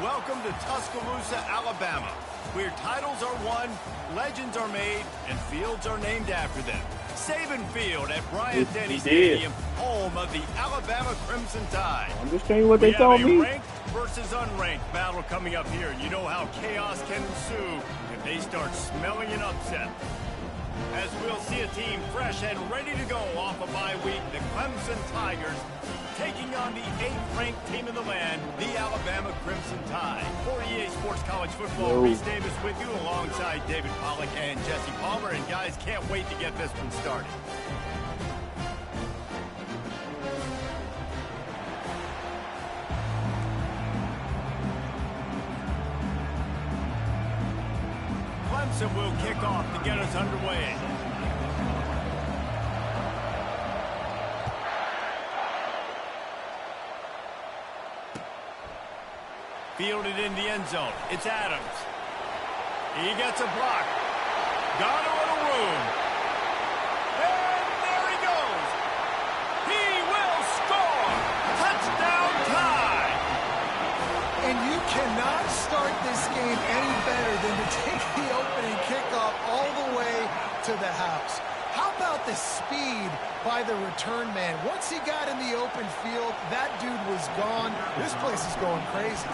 Welcome to Tuscaloosa, Alabama, where titles are won, legends are made, and fields are named after them. Saban Field at Bryant-Denny Stadium, home of the Alabama Crimson Tide. I'm just telling you what they told me. Ranked versus unranked battle coming up here. You know how chaos can ensue if they start smelling an upset. As we'll see a team fresh and ready to go off a bye week, the Clemson Tigers taking on the 8th-ranked team in the land, the Alabama Crimson Tide. For EA Sports College Football, Reese Davis with you alongside David Pollack and Jesse Palmer. And guys, can't wait to get this one started. Clemson will kick off to get us underway. Fielded in the end zone. It's Adams. He gets a block. Got a little room. And there he goes. He will score. Touchdown tie. And you cannot start this game any better than to take the opening kickoff all the way to the house. How about the speed by the return man? Once he got in the open field, that dude was gone. This place is going crazy.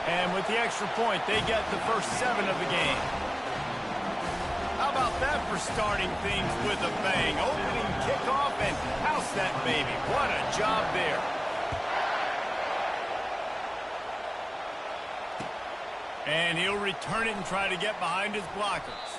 And with the extra point, they get the first 7 of the game. How about that for starting things with a bang? Opening kickoff and house that baby. What a job there. And he'll return it and try to get behind his blockers.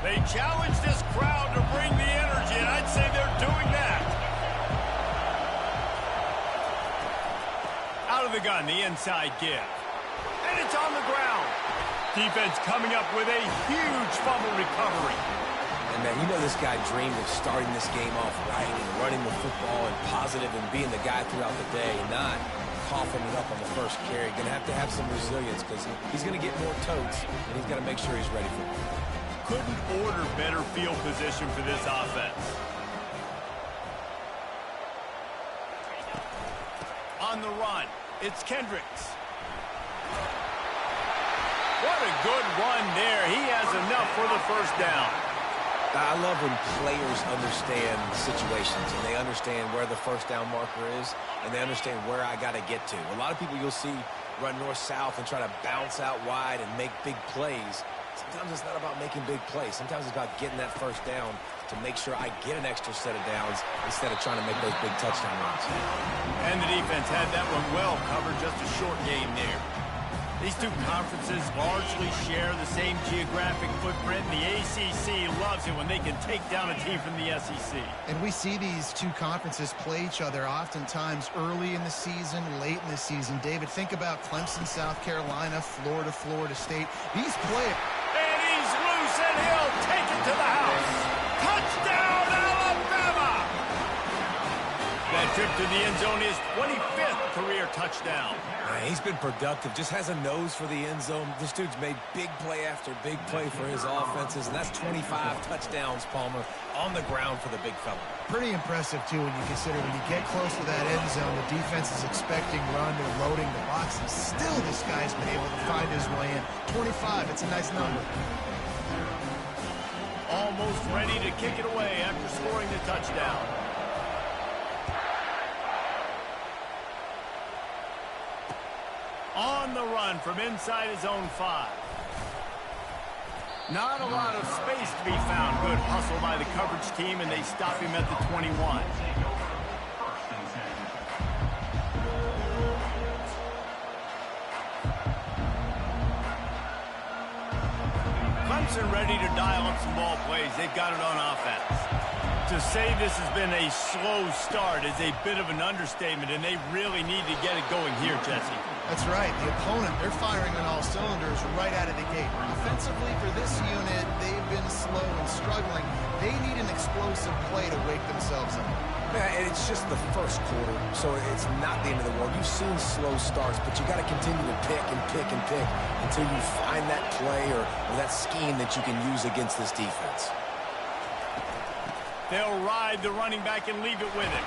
They challenge this crowd to bring the energy, and I'd say they're doing that. Out of the gun, the inside give. And it's on the ground. Defense coming up with a huge fumble recovery. And, man, you know this guy dreamed of starting this game off right and running the football and positive and being the guy throughout the day, not coughing it up on the first carry. Going to have some resilience because he's going to get more totes, and he's got to make sure he's ready for it. Couldn't order better field position for this offense. On the run, it's Kendricks. What a good run there. He has enough for the first down. I love when players understand situations and they understand where the first down marker is and they understand where I got to get to. A lot of people you'll see run north-south and try to bounce out wide and make big plays. Sometimes it's not about making big plays. Sometimes it's about getting that first down to make sure I get an extra set of downs instead of trying to make those big touchdown runs. And the defense had that one well covered, just a short game there. These two conferences largely share the same geographic footprint. The ACC loves it when they can take down a team from the SEC. And we see these two conferences play each other oftentimes early in the season, late in the season. David, think about Clemson, South Carolina, Florida, Florida State. These players... And he's loose, and he'll take it to the house. Touchdown, Alabama! That trip to the end zone is 25th career touchdown. He's been productive, just has a nose for the end zone. This dude's made big play after big play for his offenses, and that's 25 touchdowns, Palmer, on the ground for the big fella. Pretty impressive, too, when you consider when you get close to that end zone, the defense is expecting run, they're loading the box, and still this guy's been able to find his way in. 25, it's a nice number. Almost ready to kick it away after scoring the touchdown. On the run from inside his own 5. Not a lot of space to be found. Good hustle by the coverage team, and they stop him at the 21. Clemson ready to dial up some ball plays. They've got it on offense. To say this has been a slow start is a bit of an understatement, and they really need to get it going here, Jesse. That's right. The opponent, they're firing on all cylinders right out of the gate. Offensively for this unit, they've been slow and struggling. They need an explosive play to wake themselves up. Yeah, and it's just the first quarter, so it's not the end of the world. You've seen slow starts, but you got to continue to pick and pick and pick until you find that play or that scheme that you can use against this defense. They'll ride the running back and leave it with him.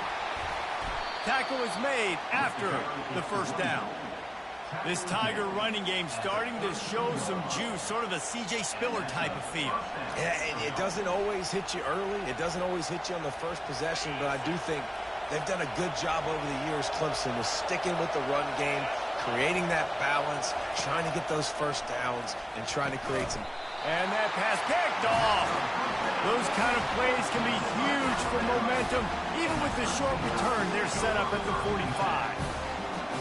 Tackle is made after the first down. This Tiger running game starting to show some juice, sort of a C.J. Spiller type of feel. Yeah, and it doesn't always hit you early. It doesn't always hit you on the first possession, but I do think they've done a good job over the years, Clemson, with sticking with the run game, creating that balance, trying to get those first downs, and trying to create some... And that pass picked off. Those kind of plays can be huge for momentum. Even with the short return, they're set up at the 45.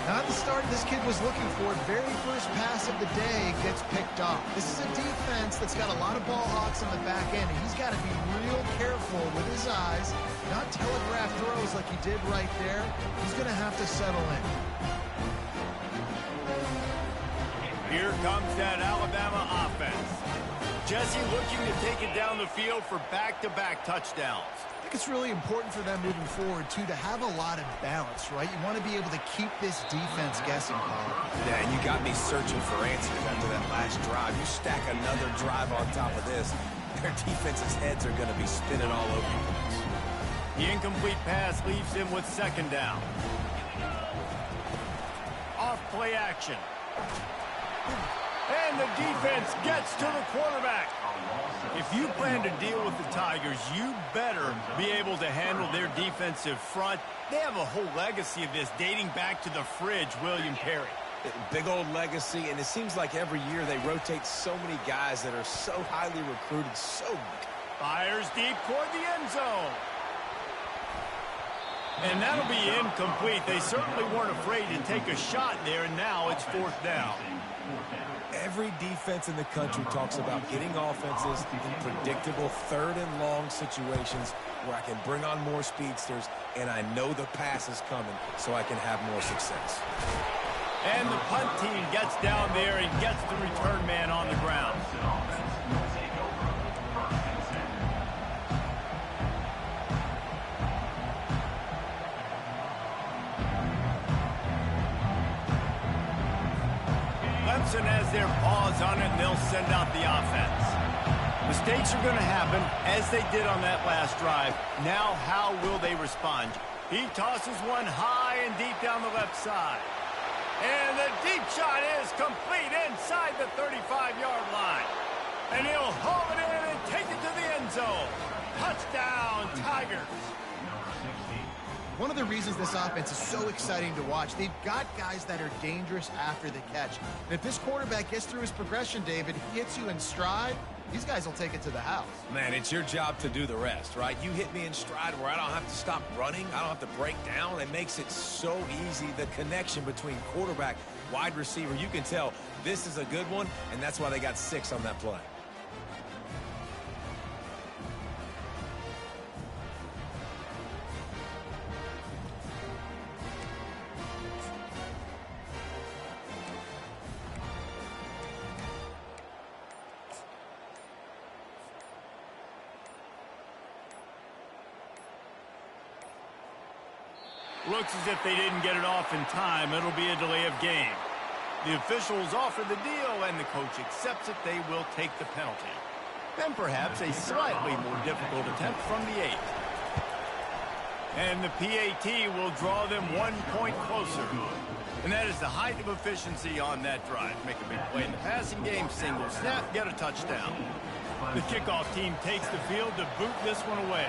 Not the start this kid was looking for. Very first pass of the day gets picked off. This is a defense that's got a lot of ball hawks in the back end, and he's got to be real careful with his eyes, not telegraph throws like he did right there. He's going to have to settle in. Here comes that Alabama offense. Jesse looking to take it down the field for back-to-back touchdowns. I think it's really important for them moving forward, too, to have a lot of balance, right? You want to be able to keep this defense guessing, Paul. Yeah, and you got me searching for answers after that last drive. You stack another drive on top of this, their defense's heads are going to be spinning all over the place. The incomplete pass leaves him with second down. Off play action. And the defense gets to the quarterback. If you plan to deal with the Tigers, you better be able to handle their defensive front. They have a whole legacy of this dating back to the fridge, William Perry. Big old legacy, and it seems like every year they rotate so many guys that are so highly recruited, Fires deep toward the end zone. And that'll be incomplete. They certainly weren't afraid to take a shot there, and now it's fourth down. Every defense in the country talks about getting offenses in predictable third and long situations where I can bring on more speedsters and I know the pass is coming so I can have more success. And the punt team gets down there and gets the return man on the ground. Clemson has their paws on it, and they'll send out the offense. Mistakes are going to happen, as they did on that last drive. Now, how will they respond? He tosses one high and deep down the left side. And the deep shot is complete inside the 35-yard line. And he'll haul it in and take it to the end zone. Touchdown, Tigers. One of the reasons this offense is so exciting to watch, they've got guys that are dangerous after the catch. And if this quarterback gets through his progression, David, he hits you in stride, these guys will take it to the house. Man, it's your job to do the rest, right? You hit me in stride where I don't have to stop running. I don't have to break down. It makes it so easy. The connection between quarterback, wide receiver, you can tell this is a good one, and that's why they got 6 on that play. Looks as if they didn't get it off in time. It'll be a delay of game. The officials offer the deal, and the coach accepts it. They will take the penalty. Then perhaps a slightly more difficult attempt from the 8. And the PAT will draw them 1 point closer. And that is the height of efficiency on that drive. Make a big play in the passing game, single snap, get a touchdown. The kickoff team takes the field to boot this one away.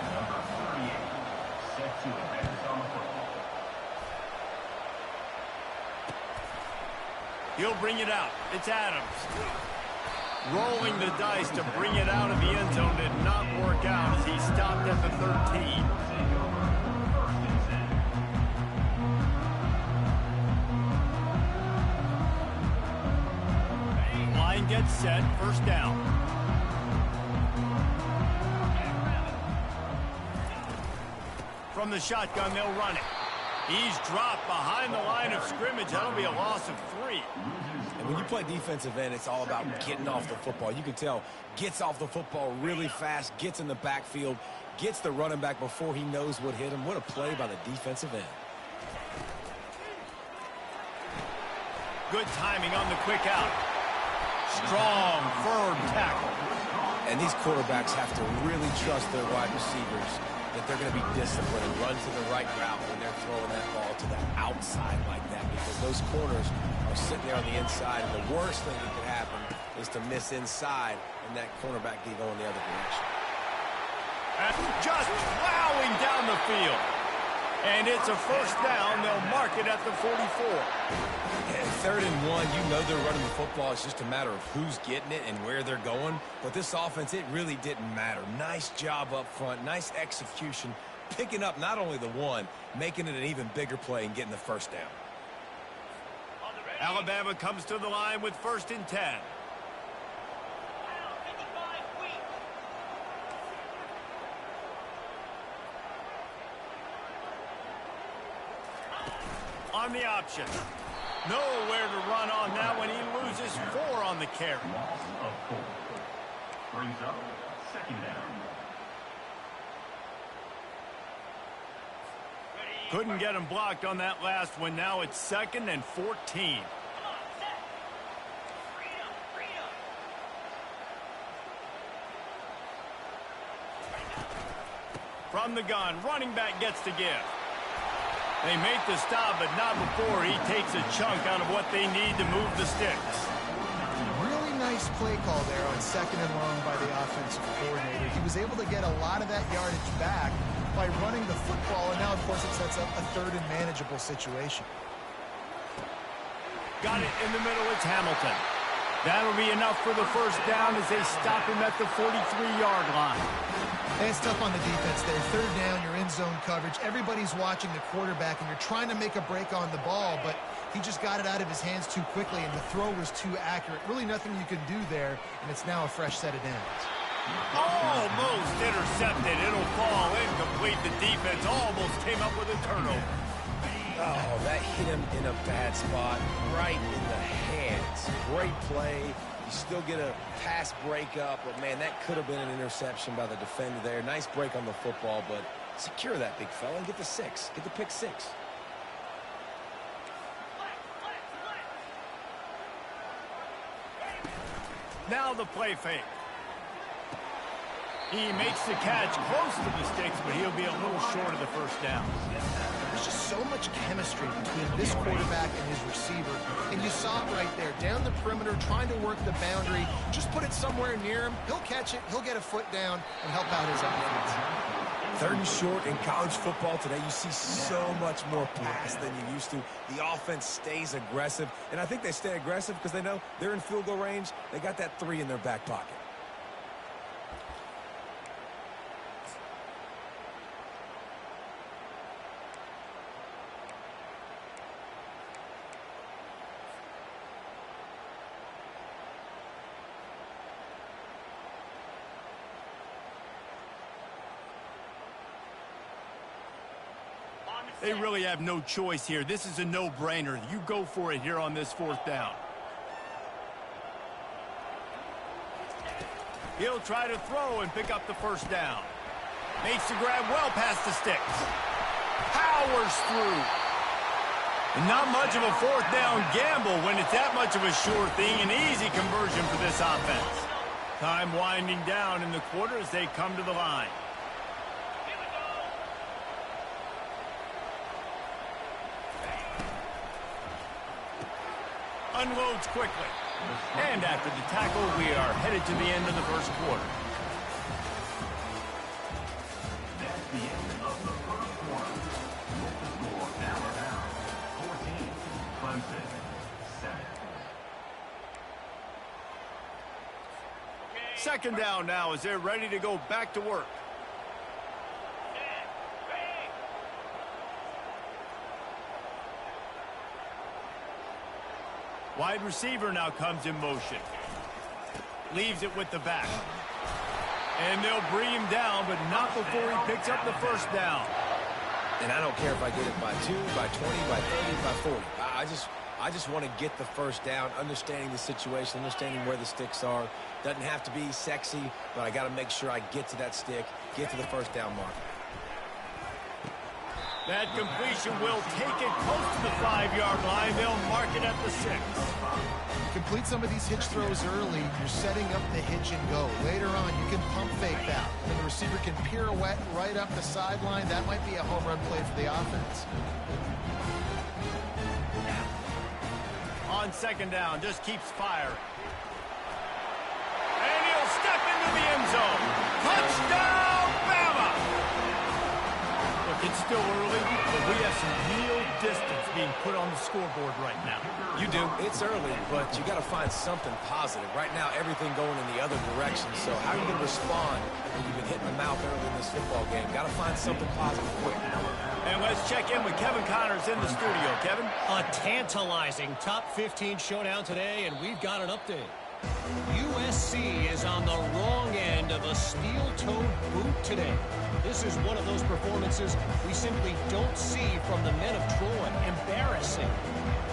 He'll bring it out. It's Adams. Rolling the dice to bring it out of the end zone did not work out as he stopped at the 13. Line gets set. First down. From the shotgun, they'll run it. He's dropped behind the line of scrimmage. That'll be a loss of 3. And when you play defensive end, it's all about getting off the football. You can tell, gets off the football really fast, gets in the backfield, gets the running back before he knows what hit him. What a play by the defensive end. Good timing on the quick out. Strong, firm tackle. And these quarterbacks have to really trust their wide receivers that they're going to be disciplined and run to the right route when they're throwing that ball to the outside like that, because those corners are sitting there on the inside, and the worst thing that could happen is to miss inside and that cornerback be going the other direction. And just plowing down the field. And it's a first down. They'll mark it at the 44. And 3rd and 1, you know they're running the football. It's just a matter of who's getting it and where they're going. But this offense, it really didn't matter. Nice job up front, nice execution, picking up not only the one, making it an even bigger play and getting the first down. Alabama comes to the line with 1st and 10. On the option. Nowhere to run on that when he loses 4 on the carry. Loss of 4. Brings up 2nd down. Couldn't get him blocked on that last one. Now it's 2nd and 14. From the gun, running back gets to give. They make the stop, but not before he takes a chunk out of what they need to move the sticks. Really nice play call there on 2nd and long by the offensive coordinator. He was able to get a lot of that yardage back by running the football, and now, of course, it sets up a 3rd and manageable situation. Got it in the middle. It's Hamilton. That'll be enough for the first down as they stop him at the 43-yard line. And it's tough on the defense there. 3rd down, you're in zone coverage. Everybody's watching the quarterback, and you're trying to make a break on the ball, but he just got it out of his hands too quickly, and the throw was too accurate. Really nothing you can do there, and it's now a fresh set of downs. Almost intercepted. It'll fall incomplete. The defense almost came up with a turnover. Oh, that hit him in a bad spot, right in the hands. Great play. You still get a pass breakup, but, man, that could have been an interception by the defender there. Nice break on the football, but secure that big fella and get the 6. Get the pick 6. Now the play fake. He makes the catch close to the sticks, but he'll be a little short of the first down. There's just so much chemistry between this quarterback and his receiver, and you saw it right there, down the perimeter, trying to work the boundary. Just put it somewhere near him. He'll catch it, he'll get a foot down, and help out his offense. 3rd and short in college football today, you see so much more pass than you used to. The offense stays aggressive, and I think they stay aggressive because they know they're in field goal range. They got that 3 in their back pocket. They really have no choice here. This is a no-brainer. You go for it here on this 4th down. He'll try to throw and pick up the first down. Makes the grab well past the sticks. Powers through. And not much of a 4th down gamble when it's that much of a sure thing. An easy conversion for this offense. Time winding down in the quarter as they come to the line. Unloads quickly. And after the tackle, we are headed to the end of the first quarter. That's the end of the first quarter. Local score, Alabama 14, Clemson 7. 2nd down now as they're ready to go back to work. Wide receiver now comes in motion. Leaves it with the back. And they'll bring him down, but not before he picks up the first down. And I don't care if I get it by 2, by 20, by 30, by 40. I just want to get the first down, understanding the situation, understanding where the sticks are. Doesn't have to be sexy, but I got to make sure I get to that stick, get to the first down mark. That completion will take it close to the 5-yard line. They'll mark it at the 6. Complete some of these hitch throws early. You're setting up the hitch and go. Later on, you can pump fake that. And the receiver can pirouette right up the sideline. That might be a home run play for the offense. On second down, just keeps firing. And he'll step into the end zone. Touchdown, Bama! Look, it's still early, but we have some real distance being put on the scoreboard right now. You do. It's early, but you got to find something positive. Right now, everything going in the other direction. So how are you going to respond when you've been hitting the mouth early in this football game? Got to find something positive quick. And let's check in with Kevin Connors in the studio. Kevin? A tantalizing top 15 showdown today, and we've got an update. USC is on the wrong end of a steel-toed boot today. This is one of those performances we simply don't see from the men of Troy. Embarrassing.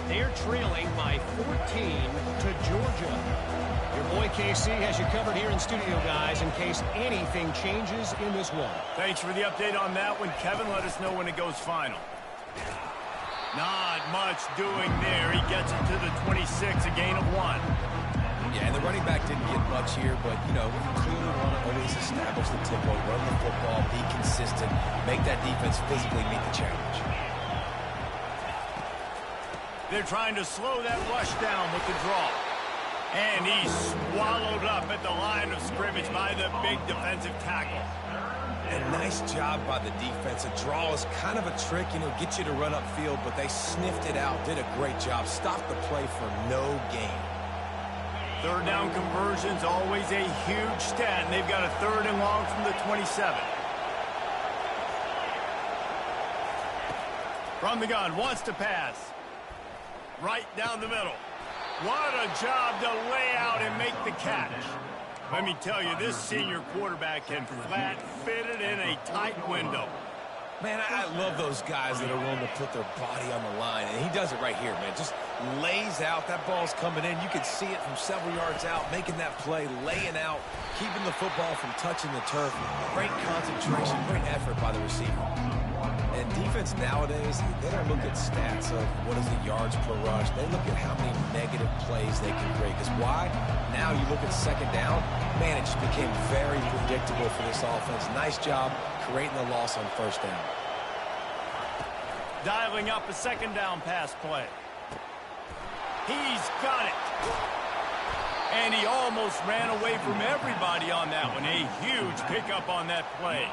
They're trailing by 14 to Georgia. Your boy KC has you covered here in studio, guys, in case anything changes in this one. Thanks for the update on that one, Kevin. Let us know when it goes final. Not much doing there. He gets it to the 26, a gain of 1. Yeah, and the running back didn't get much here, but, you know, clearly want to always establish the tempo, run the football, be consistent, make that defense physically meet the challenge. They're trying to slow that rush down with the draw. And he's swallowed up at the line of scrimmage by the big defensive tackle. And nice job by the defense. A draw is kind of a trick, you know, get you to run upfield, but they sniffed it out, did a great job, stopped the play for no gain. Third down conversion's always a huge stat, and they've got a 3rd and long from the 27. From the gun, wants to pass. Right down the middle. What a job to lay out and make the catch. Let me tell you, this senior quarterback can flat fit it in a tight window. Man, I love those guys that are willing to put their body on the line, and he does it right here, man. Just lays out. That ball's coming in. You can see it from several yards out, making that play, laying out, keeping the football from touching the turf. Great concentration, great effort by the receiver. And defense nowadays, they don't look at stats of what is the yards per rush. They look at how many negative plays they can create. Because why? Now you look at second down, man, it just became very predictable for this offense. Nice job creating the loss on first down. Dialing up a second down pass play. He's got it. And he almost ran away from everybody on that one. A huge pickup on that play.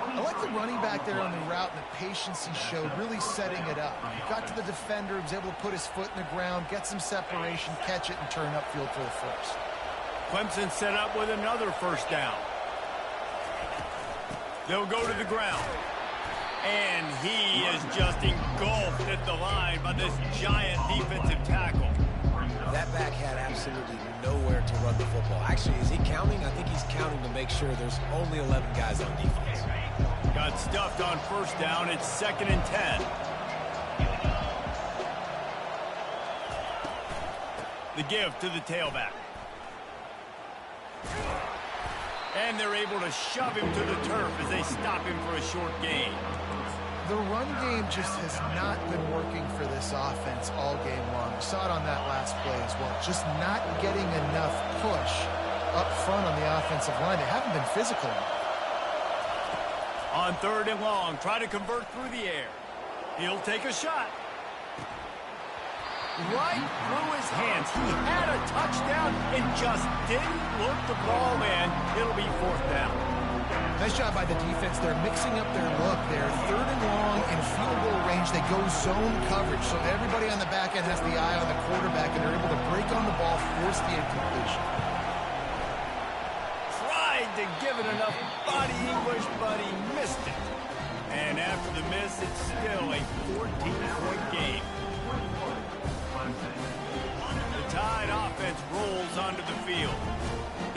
I like the running back there on the route and the patience he showed, really setting it up. Got to the defender, was able to put his foot in the ground, get some separation, catch it, and turn upfield for the first. Clemson set up with another first down. They'll go to the ground. And he is just engulfed at the line by this giant defensive tackle. That back had absolutely nowhere to run the football. Actually, is he counting? I think he's counting to make sure there's only 11 guys on defense. Got stuffed on first down. It's 2nd and 10. The give to the tailback. And they're able to shove him to the turf as they stop him for a short gain. The run game just has not been working for this offense all game long. We saw it on that last play as well. Just not getting enough push up front on the offensive line. They haven't been physical enough. On 3rd and long, try to convert through the air. He'll take a shot. Right through his hands. He had a touchdown and just didn't look the ball in. It'll be 4th down. Nice job by the defense. They're mixing up their look there. 3rd and long in field goal range. They go zone coverage. So everybody on the back end has the eye on the quarterback, and they're able to break on the ball, force the incompletion. Tried to give it enough body English, but he missed it. And after the miss, it's still a 14-point game. The Tide offense rolls onto the field.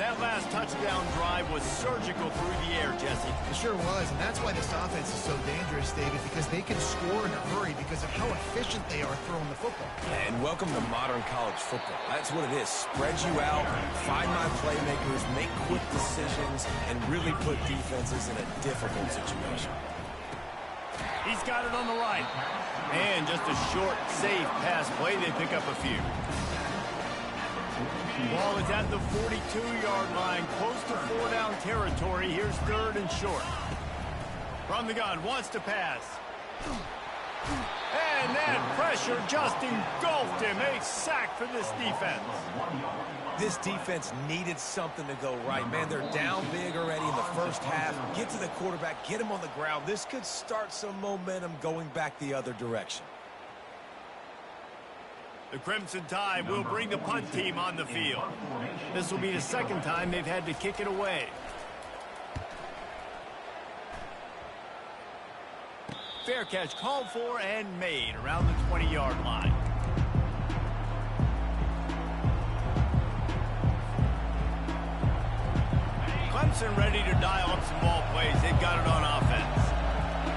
That last touchdown drive was surgical through the air, Jesse. It sure was, and that's why this offense is so dangerous, David, because they can score in a hurry because of how efficient they are throwing the football. And welcome to modern college football. That's what it is. Spread you out, find my playmakers, make quick decisions, and really put defenses in a difficult situation. He's got it on the right. And just a short, safe pass play. They pick up a few. Ball is at the 42-yard line, close to 4-down territory. Here's 3rd and short. From the gun, wants to pass. And that pressure just engulfed him. A sack for this defense. This defense needed something to go right. Man, they're down big already in the first half. Get to the quarterback, get him on the ground. This could start some momentum going back the other direction. The Crimson Tide will bring the punt team on the field. This will be the second time they've had to kick it away. Fair catch called for and made around the 20-yard line. Clemson ready to dial up some ball plays. They've got it on offense.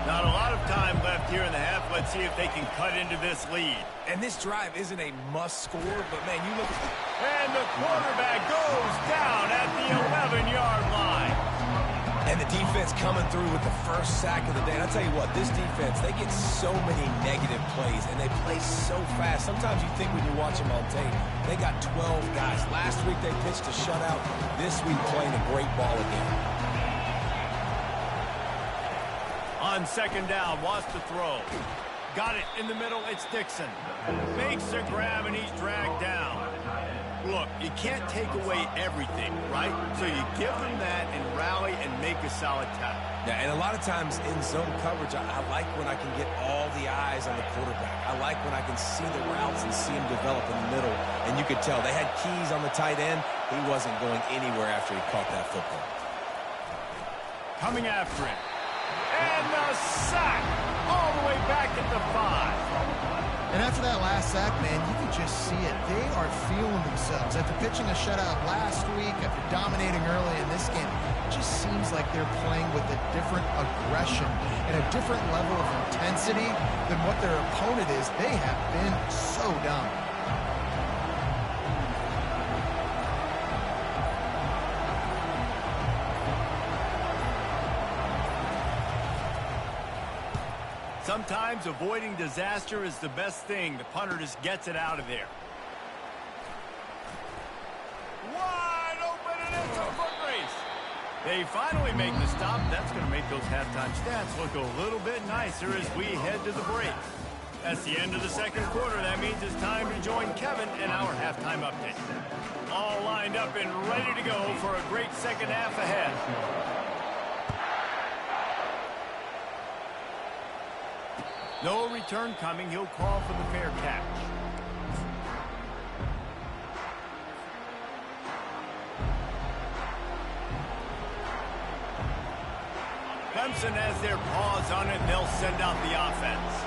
Not a lot of time left here in the half. Let's see if they can cut into this lead. And this drive isn't a must score, but man, you look at the... And the quarterback goes down at the 11-yard line. And the defense coming through with the first sack of the day. And I'll tell you what, this defense, they get so many negative plays, and they play so fast. Sometimes you think when you watch them on tape, they got 12 guys. Last week they pitched a shutout. This week playing a great ball again. On 2nd down, wants to throw. Got it in the middle, it's Dixon. Makes a grab, and he's dragged down. Look, you can't take away everything, right? So you give them that and rally and make a solid tackle. Yeah, and a lot of times in zone coverage, I like when I can get all the eyes on the quarterback. I like when I can see the routes and see him develop in the middle. And you could tell they had keys on the tight end. He wasn't going anywhere after he caught that football. Coming after him. And the sack all the way back at the 5. And after that last sack, man, you can just see it. They are feeling themselves. After pitching a shutout last week, after dominating early in this game, it just seems like they're playing with a different aggression and a different level of intensity than what their opponent is. They have been so dominant. Sometimes avoiding disaster is the best thing. The punter just gets it out of there. Wide open, and it's a foot race. They finally make the stop. That's going to make those halftime stats look a little bit nicer as we head to the break. That's the end of the 2nd quarter. That means it's time to join Kevin and our halftime update. All lined up and ready to go for a great second half ahead. No return coming. He'll call for the fair catch. Clemson has their paws on it, and they'll send out the offense.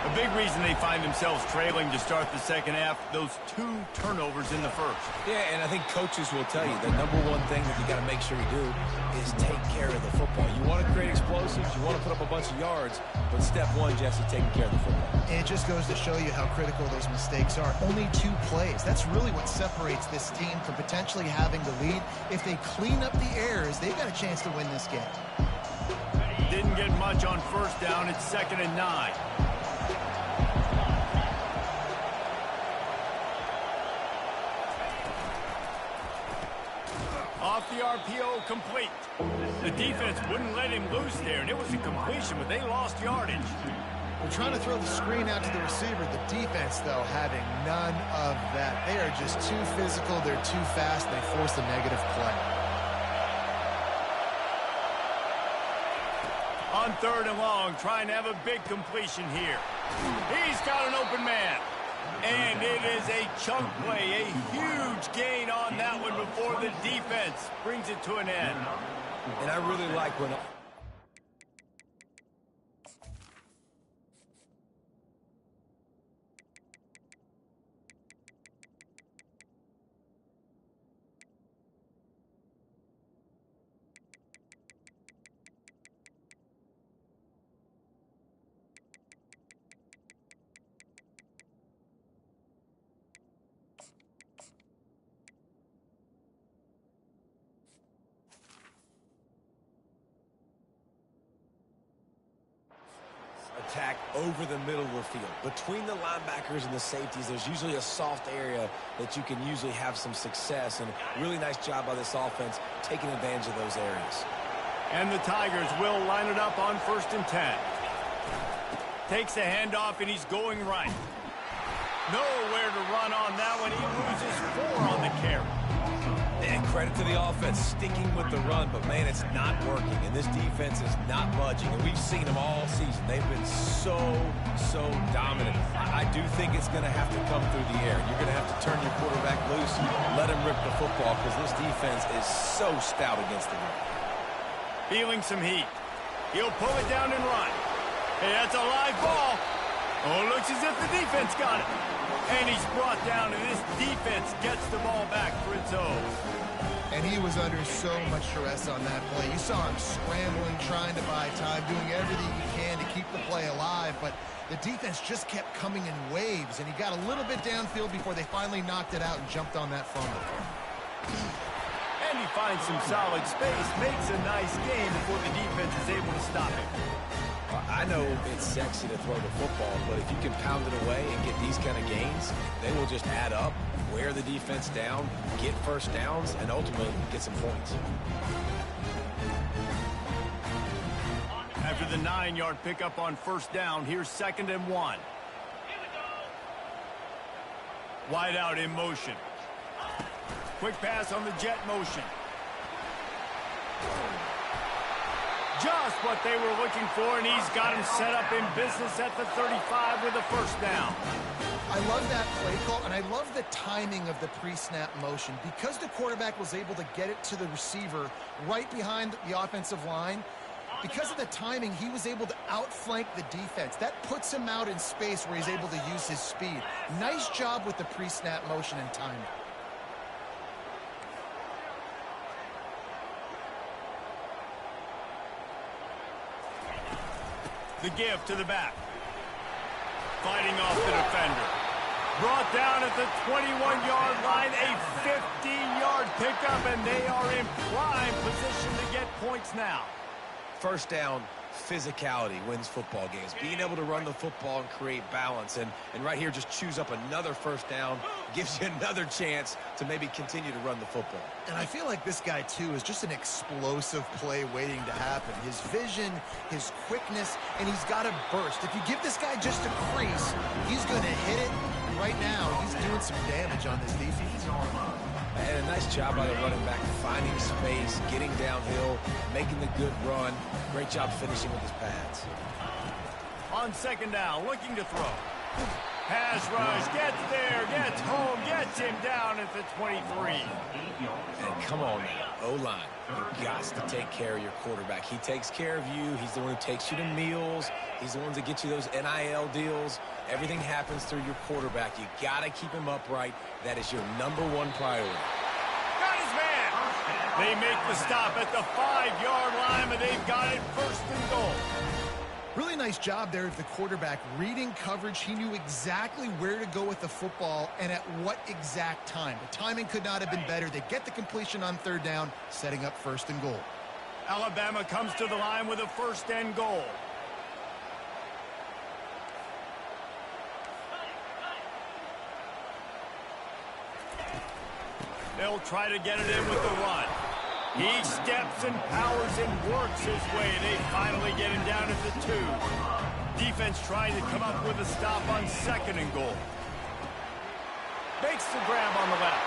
A big reason they find themselves trailing to start the second half, those 2 turnovers in the first. Yeah, and I think coaches will tell you the number one thing that you got to make sure you do is take care of the football. You want to create explosives, you want to put up a bunch of yards, but step one, Jesse, taking care of the football. And it just goes to show you how critical those mistakes are. Only 2 plays. That's really what separates this team from potentially having the lead. If they clean up the errors, they've got a chance to win this game. Didn't get much on 1st down. It's 2nd and 9. Off the RPO, complete. The defense wouldn't let him loose there, and it was a completion, but they lost yardage. They're trying to throw the screen out to the receiver. The defense, though, having none of that. They are just too physical. They're too fast. They force a negative play. On 3rd and long, trying to have a big completion here. He's got an open man. And it is a chunk play, a huge gain on that one before the defense brings it to an end. And I really like when... over the middle of the field. Between the linebackers and the safeties, there's usually a soft area that you can usually have some success, and really nice job by this offense taking advantage of those areas. And the Tigers will line it up on 1st and 10. Takes a handoff, and he's going right. Nowhere to run on that one. He loses 4 on the carry. And credit to the offense sticking with the run, but, man, it's not working. And this defense is not budging. And we've seen them all season. They've been so dominant. I do think it's going to have to come through the air. You're going to have to turn your quarterback loose, let him rip the football, because this defense is so stout against the run. Feeling some heat. He'll pull it down and run. Hey, that's a live ball. Oh, looks as if the defense got it. And he's brought down, and this defense gets the ball back for its own. And he was under so much stress on that play. You saw him scrambling, trying to buy time, doing everything he can to keep the play alive. But the defense just kept coming in waves, and he got a little bit downfield before they finally knocked it out and jumped on that fumble. And he finds some solid space, makes a nice game before the defense is able to stop him. I know it's sexy to throw the football, but if you can pound it away and get these kind of gains, they will just add up, wear the defense down, get first downs, and ultimately get some points. After the 9-yard pickup on 1st down, here's 2nd and 1. Wide out in motion. Quick pass on the jet motion. Just what they were looking for, and he's got him set up in business at the 35 with a 1st down. I love that play call, and I love the timing of the pre-snap motion. Because the quarterback was able to get it to the receiver right behind the offensive line, because of the timing, he was able to outflank the defense. That puts him out in space where he's able to use his speed. Nice job with the pre-snap motion and timing. The give to the back. Fighting off the defender. Brought down at the 21-yard line. A 15-yard pickup, and they are in prime position to get points now. 1st down, physicality wins football games. Being able to run the football and create balance. And right here, just choose up another 1st down. Gives you another chance to maybe continue to run the football. And I feel like this guy, too, is just an explosive play waiting to happen. His vision, his quickness, and he's got a burst. If you give this guy just a crease, he's going to hit it. And right now, he's doing some damage on this defense. And a nice job by the running back, finding space, getting downhill, making the good run. Great job finishing with his pads. On 2nd down, looking to throw. Pass rush, gets there, gets home, gets him down at the 23. And come on now, O-line. You've got to take care of your quarterback. He takes care of you. He's the one who takes you to meals. He's the one that gets you those NIL deals. Everything happens through your quarterback. You got to keep him upright. That is your #1 priority. Got his man. They make the stop at the 5-yard line, but they've got it 1st and goal. Really nice job there of the quarterback reading coverage. He knew exactly where to go with the football and at what exact time. The timing could not have been better. They get the completion on 3rd down, setting up 1st and goal. Alabama comes to the line with a 1st and goal. They'll try to get it in with the run. He steps and powers and works his way. They finally get him down at the 2. Defense trying to come up with a stop on 2nd and goal. Makes the grab on the left.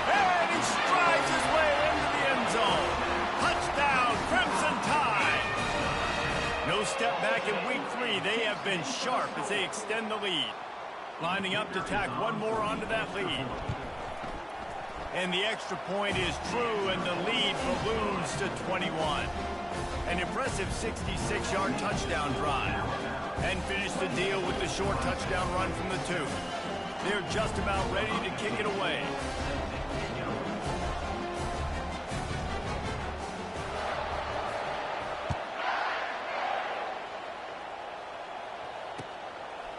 And he strides his way into the end zone. Touchdown, Crimson Tide. No step back in week 3. They have been sharp as they extend the lead. Lining up to tack one more onto that lead. And the extra point is true, and the lead balloons to 21. An impressive 66-yard touchdown drive. And finish the deal with the short touchdown run from the 2. They're just about ready to kick it away.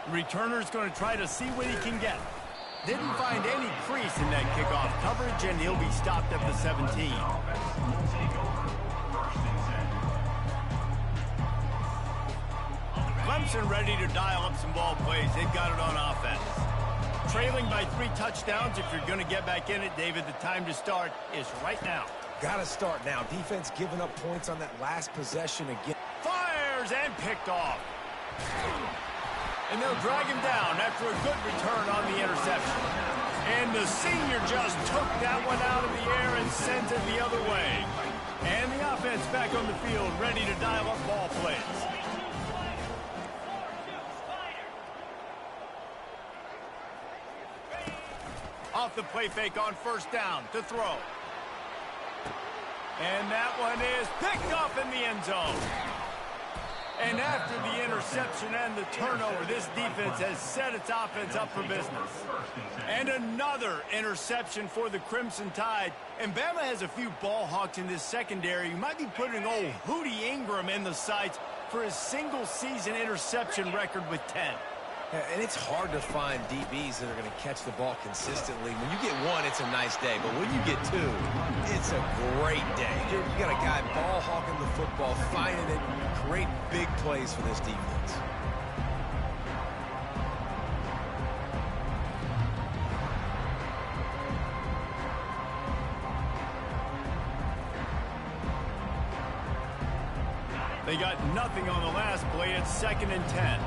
The returner's going to try to see what he can get. Didn't find any crease in that kickoff coverage, and he'll be stopped at the 17. Clemson formation, ready to dial up some ball plays. They've got it on offense. Trailing by 3 touchdowns. If you're going to get back in it, David, the time to start is right now. Got to start now. Defense giving up points on that last possession again. Fires and picked off. And they'll drag him down after a good return on the interception. And the senior just took that one out of the air and sent it the other way. And the offense back on the field, ready to dial up ball plays. Off the play fake on first down to throw. And that one is picked up in the end zone. And after the interception and the turnover, this defense has set its offense up for business. And another interception for the Crimson Tide. And Bama has a few ball hawks in this secondary. You might be putting old Hootie Ingram in the sights for his single-season interception record with 10. Yeah, and it's hard to find DBs that are going to catch the ball consistently. When you get one, it's a nice day. But when you get two, it's a great day. You got a guy ball hawking the football, finding it, create big plays for this defense. They got nothing on the last play. It's 2nd and 10.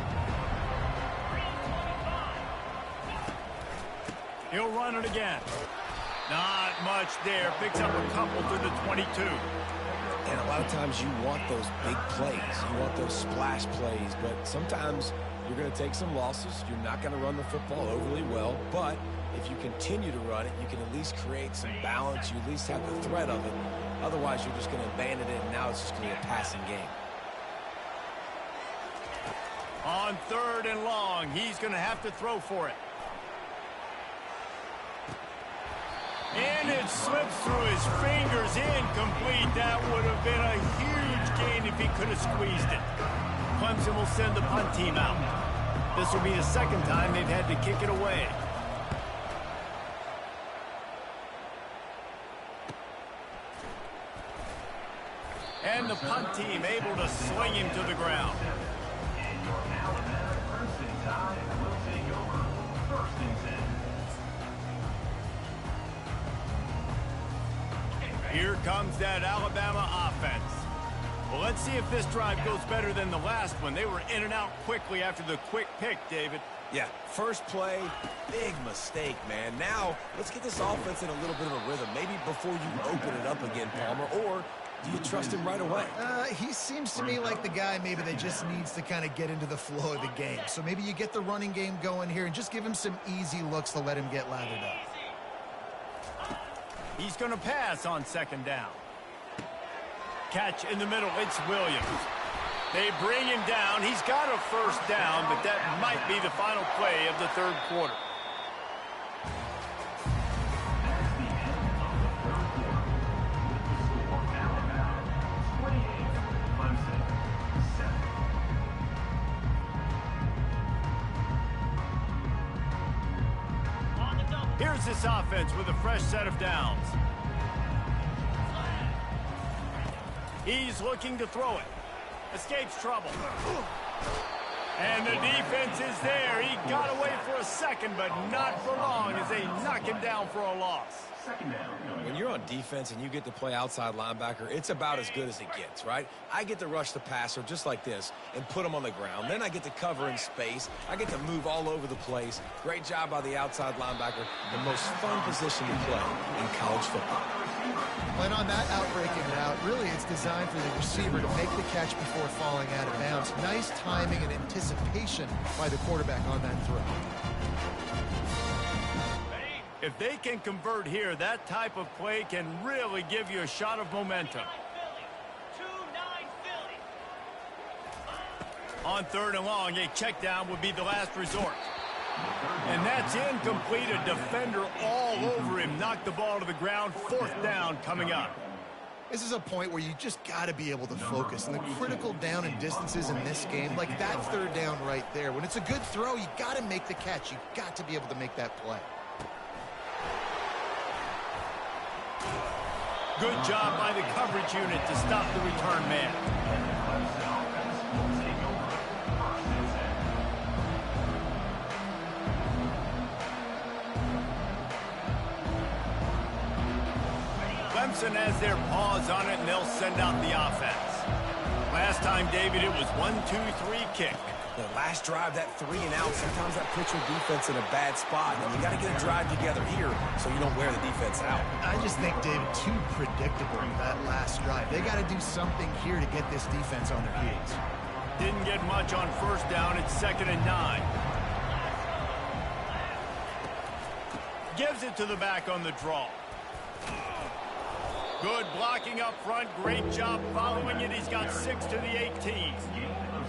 He'll run it again. Not much there. Picks up a couple to the 22. And a lot of times you want those big plays. You want those splash plays. But sometimes you're going to take some losses. You're not going to run the football overly well. But if you continue to run it, you can at least create some balance. You at least have the threat of it. Otherwise, you're just going to abandon it, and now it's just going to be a passing game. On 3rd and long, he's going to have to throw for it. And it slips through his fingers, incomplete. That would have been a huge gain if he could have squeezed it. Clemson will send the punt team out. This will be the 2nd time they've had to kick it away. And the punt team able to sling him to the ground. And your Alabama Crimson Tide will take over 1st and 10. Here comes that Alabama offense. Well, let's see if this drive goes better than the last one. They were in and out quickly after the quick pick, David. Yeah, first play, big mistake, man. Now, let's get this offense in a little bit of a rhythm. Maybe before you open it up again, Palmer, or do you trust him right away? He seems to me like the guy maybe that just needs to kind of get into the flow of the game. So maybe you get the running game going here and just give him some easy looks to let him get lathered up. He's going to pass on 2nd down. Catch in the middle. It's Williams. They bring him down. He's got a 1st down, but that might be the final play of the 3rd quarter. That's the end of the 3rd quarter. With the score, Alabama 28, Clemson 7. Here's this offense with a fresh set of downs. He's looking to throw it. Escapes trouble. And the defense is there. He got away for a second, but not for long as they knock him down for a loss. 2nd down. When you're on defense and you get to play outside linebacker, it's about as good as it gets, right? I get to rush the passer just like this and put him on the ground. Then I get to cover in space. I get to move all over the place. Great job by the outside linebacker. The most fun position to play in college football. When on that outbreaking route, really it's designed for the receiver to make the catch before falling out of bounds. Nice timing and anticipation by the quarterback on that throw. If they can convert here, that type of play can really give you a shot of momentum. On 3rd and long, a check down would be the last resort. And that's incomplete. A defender all over him. Knocked the ball to the ground. 4th down coming up. This is a point where you just got to be able to focus. And the critical down and distances in this game, like that 3rd down right there, when it's a good throw, you got to make the catch. You got to be able to make that play. Good job by the coverage unit to stop the return man. Clemson has their paws on it, and they'll send out the offense. Last time, David, it was 1-2-3 kick. The last drive, that 3-and-out, sometimes that puts your defense in a bad spot, and you got to get a drive together here so you don't wear the defense out. I just think, David, too predictable that last drive. They got to do something here to get this defense on their heels. Didn't get much on first down. It's 2nd and 9. Gives it to the back on the draw. Good blocking up front. Great job following it. He's got 6 to the 18.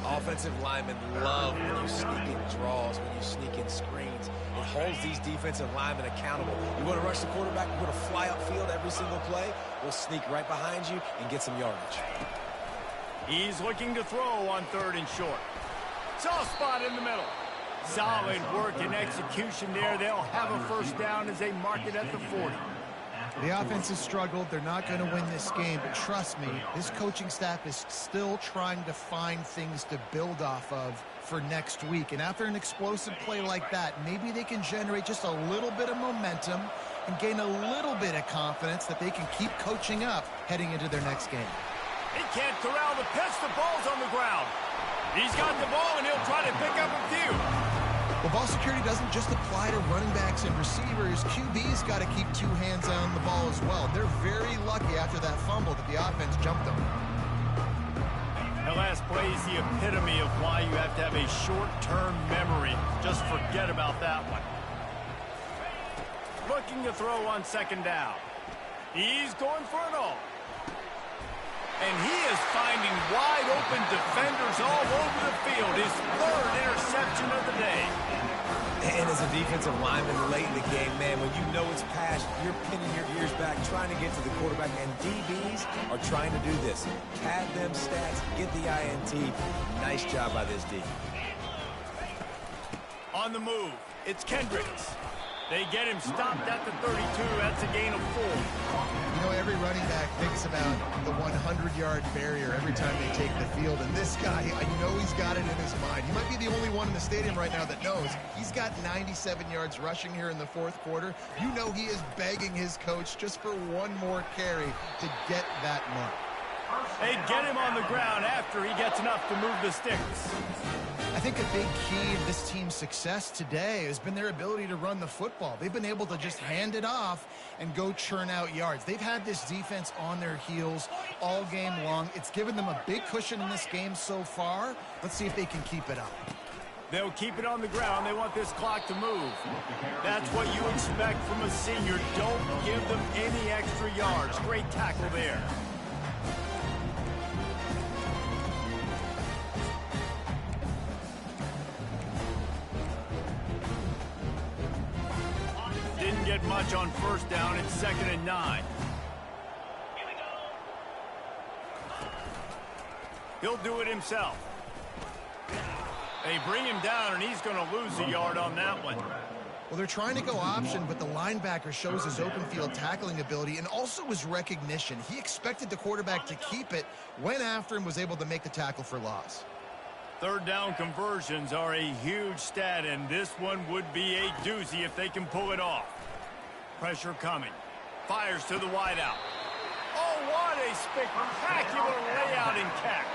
Offensive linemen love when you sneak in draws, when you sneak in screens. It holds these defensive linemen accountable. You want to rush the quarterback, you want to fly upfield every single play, we'll sneak right behind you and get some yardage. He's looking to throw on 3rd and short. Soft spot in the middle. Solid work and execution there. They'll have a first down as they mark it at the 40. The offense has struggled. They're not going to win this game, but trust me, this coaching staff is still trying to find things to build off of for next week. And after an explosive play like that, maybe they can generate just a little bit of momentum and gain a little bit of confidence that they can keep coaching up heading into their next game. He can't corral the pitch. The ball's on the ground. He's got the ball, and he'll try to pick up a few. Well, ball security doesn't just apply to running backs and receivers. QB's got to keep 2 hands on the ball as well. They're very lucky after that fumble that the offense jumped them. The last play is the epitome of why you have to have a short-term memory. Just forget about that one. Looking to throw on 2nd down. He's going for it all. And he is finding wide-open defenders all over the field. His 3rd interception of the day. And as a defensive lineman late in the game, man, when you know it's past, you're pinning your ears back, trying to get to the quarterback. And DBs are trying to do this. Pad them stats, get the INT. Nice job by this D. On the move, it's Kendricks. They get him stopped at the 32. That's a gain of 4. You know, every running back thinks about the 100-yard barrier every time they take the field. And this guy, you know he's got it in his mind. He might be the only one in the stadium right now that knows he's got 97 yards rushing here in the 4th quarter. You know he is begging his coach just for one more carry to get that mark. They get him on the ground after he gets enough to move the sticks. I think a big key of this team's success today has been their ability to run the football. They've been able to just hand it off and go churn out yards. They've had this defense on their heels all game long. It's given them a big cushion in this game so far. Let's see if they can keep it up. They'll keep it on the ground. They want this clock to move. That's what you expect from a senior. Don't give them any extra yards. Great tackle there. Didn't get much on first down. It's 2nd and 9. He'll do it himself. They bring him down, and he's going to lose a yard on that one. Well, they're trying to go option, but the linebacker shows his open field tackling ability and also his recognition. He expected the quarterback to keep it, went after him, was able to make the tackle for loss. 3rd down conversions are a huge stat, and this one would be a doozy if they can pull it off. Pressure coming. Fires to the wideout. Oh, what a spectacular layout and catch.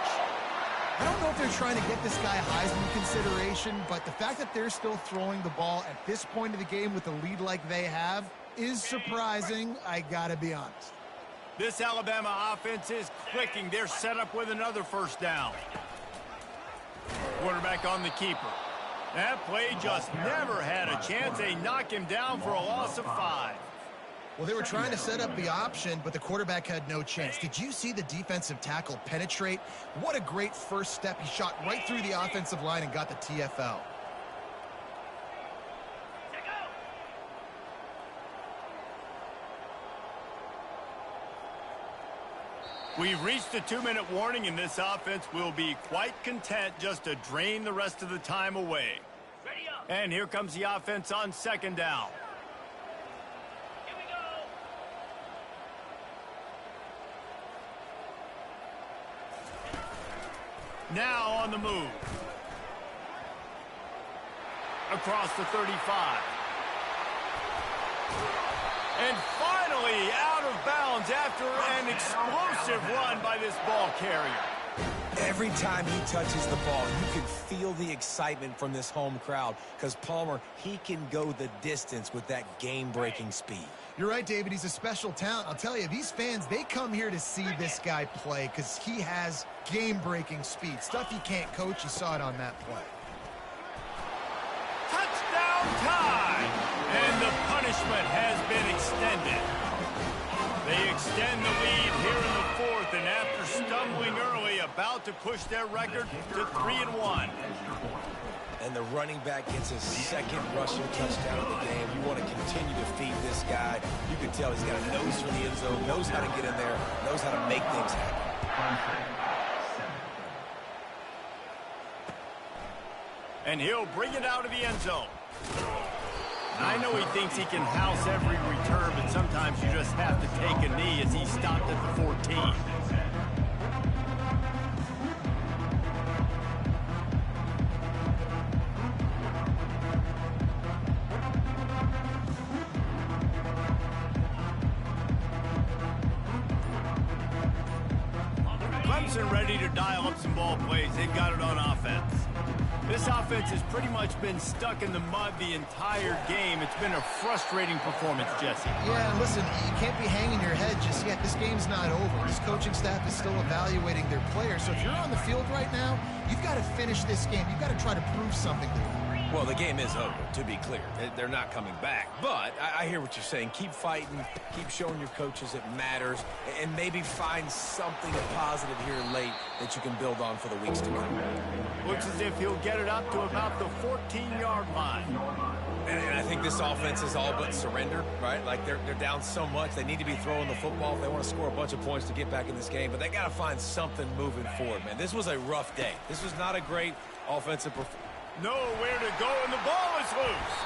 I don't know if they're trying to get this guy Heisman consideration, but the fact that they're still throwing the ball at this point of the game with a lead like they have is surprising, I gotta be honest. This Alabama offense is clicking. They're set up with another first down. Quarterback on the keeper. That play just never had a chance. They knock him down for a loss of 5. Well, they were trying to set up the option, but the quarterback had no chance. Did you see the defensive tackle penetrate? What a great first step. He shot right through the offensive line and got the TFL. We've reached the 2-minute warning, and this offense will be quite content just to drain the rest of the time away. And here comes the offense on 2nd down. Now on the move. across the 35. And finally out of bounds after an explosive run by this ball carrier. Every time he touches the ball, you can feel the excitement from this home crowd because Palmer, he can go the distance with that game-breaking speed. You're right, David. He's a special talent. I'll tell you, these fans, they come here to see this guy play because he has game-breaking speed. Stuff you can't coach. You saw it on that play. Touchdown time! And the punishment has been extended. They extend the lead here in the fourth, and after stumbling early, about to push their record to 3-1. And the running back gets his second rushing touchdown of the game. You want to continue to feed this guy. You can tell he's got a nose for the end zone, knows how to get in there, knows how to make things happen. And he'll bring it out of the end zone. I know he thinks he can house every return, but sometimes you just have to take a knee as he stopped at the 14. Clemson ready to dial up some ball plays. They've got it on offense. This offense has pretty much been stuck in the mud the entire game. It's been a frustrating performance, Jesse. Yeah, and listen, you can't be hanging your head just yet. This game's not over. This coaching staff is still evaluating their players. So if you're on the field right now, you've got to finish this game. You've got to try to prove something to them. Well, the game is over, to be clear. They're not coming back. But I hear what you're saying. Keep fighting. Keep showing your coaches it matters. And maybe find something positive here late that you can build on for the weeks to come. Looks as if he'll get it up to about the 14-yard line. And I think this offense is all but surrendered, right? Like, they're down so much. They need to be throwing the football if they want to score a bunch of points to get back in this game. But they got to find something moving forward, man. This was a rough day. This was not a great offensive performance. Nowhere to go, and the ball is loose.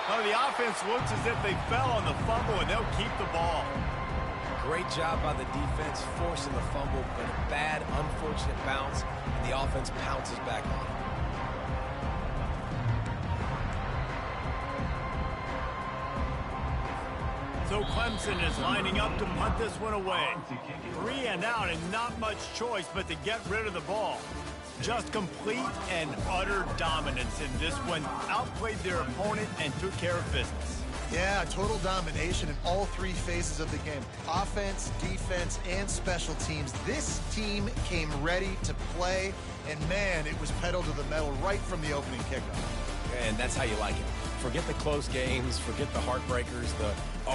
Oh, the offense looks as if they fell on the fumble, and they'll keep the ball. Great job by the defense forcing the fumble, but a bad, unfortunate bounce, and the offense pounces back on it. So Clemson is lining up to punt this one away. 3 and out, and not much choice but to get rid of the ball. Just complete and utter dominance in this one. Outplayed their opponent and took care of business. Yeah, total domination in all three phases of the game. Offense, defense, and special teams. This team came ready to play, and man, it was pedal to the metal right from the opening kickoff. And that's how you like it. Forget the close games, forget the heartbreakers,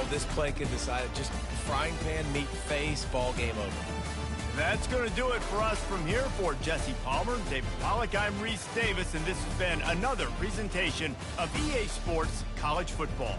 this play could decide it. Just frying pan, meat face, ball game over. That's going to do it for us from here. For Jesse Palmer, David Pollack, I'm Reese Davis, and this has been another presentation of EA Sports College Football.